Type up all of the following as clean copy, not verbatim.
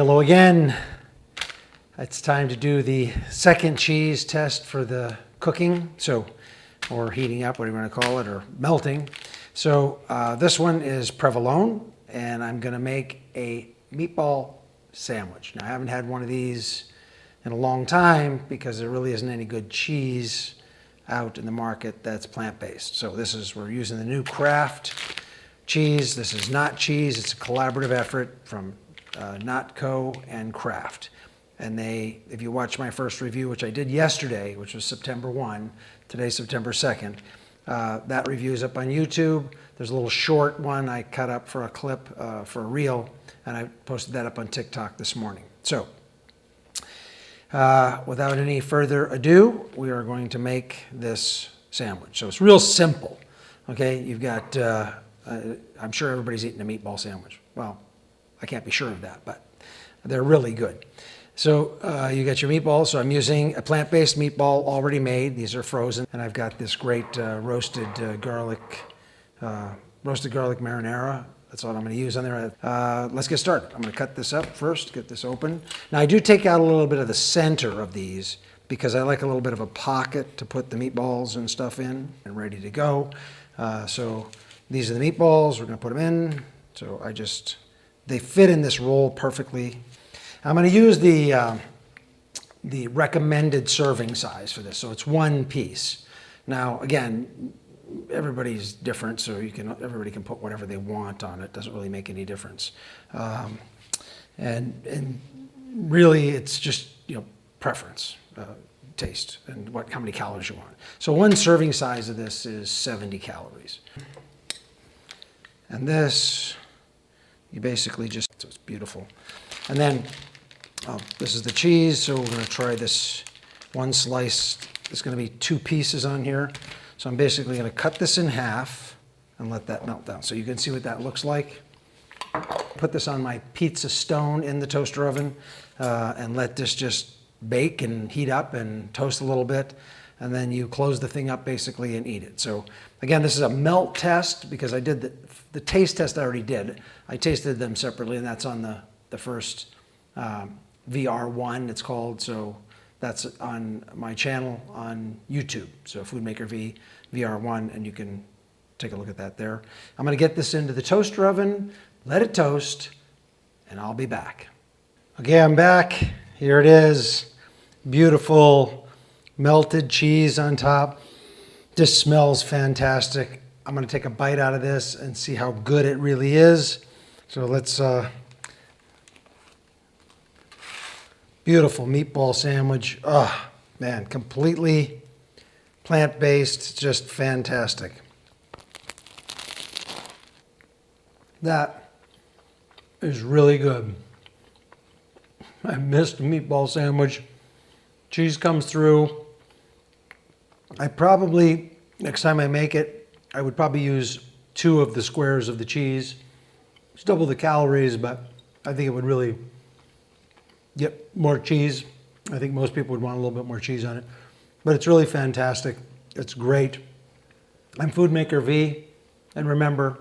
Hello again. It's time to do the second cheese test for the cooking, or heating up, whatever you want to call it, or melting. So this one is provolone, and I'm going to make a meatball sandwich. Now, I haven't had one of these in a long time because there really isn't any good cheese out in the market that's plant-based. So we're using the new Kraft cheese. This is not cheese. It's a collaborative effort from NotCo and Kraft. And if you watch my first review, which I did yesterday, which was September 1, today's September 2nd, that review is up on YouTube. There's a little short one I cut up for a clip, for a reel, and I posted that up on TikTok this morning. So, without any further ado, we are going to make this sandwich. So it's real simple, okay? You've got, I'm sure everybody's eaten a meatball sandwich. Well, I can't be sure of that, but they're really good. So you got your meatballs. So I'm using a plant-based meatball already made. These are frozen. And I've got this great roasted garlic marinara. That's what I'm going to use on there. Let's get started. I'm going to cut this up first, get this open. Now I do take out a little bit of the center of these because I like a little bit of a pocket to put the meatballs and stuff in and ready to go. So these are the meatballs. We're going to put them in. So they fit in this roll perfectly. I'm going to use the recommended serving size for this. So it's one piece. Now, again, everybody's different, so everybody can put whatever they want on it. Doesn't really make any difference. And really, it's just preference, taste, and how many calories you want. So one serving size of this is 70 calories. And this, you basically so it's beautiful. And then, this is the cheese, so we're going to try this one slice. There's going to be 2 pieces on here. So I'm basically going to cut this in half and let that melt down. So you can see what that looks like. Put this on my pizza stone in the toaster oven and let this just bake and heat up and toast a little bit. And then you close the thing up basically and eat it. So again, this is a melt test because I did the taste test I already did. I tasted them separately, and that's on the first VR1 it's called. So that's on my channel on YouTube. So FOODMAKER V VR1, and you can take a look at that there. I'm going to get this into the toaster oven, let it toast, and I'll be back. Okay, I'm back. Here it is. Beautiful melted cheese on top. This smells fantastic. I'm going to take a bite out of this and see how good it really is. So let's, beautiful meatball sandwich. Oh, man, completely plant-based, just fantastic. That is really good. I missed a meatball sandwich. Cheese comes through. Next time I make it, I would probably use 2 of the squares of the cheese. It's double the calories, but I think it would really get more cheese. I think most people would want a little bit more cheese on it. But it's really fantastic. It's great. I'm FOODMAKER V. And remember,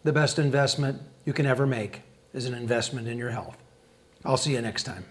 the best investment you can ever make is an investment in your health. I'll see you next time.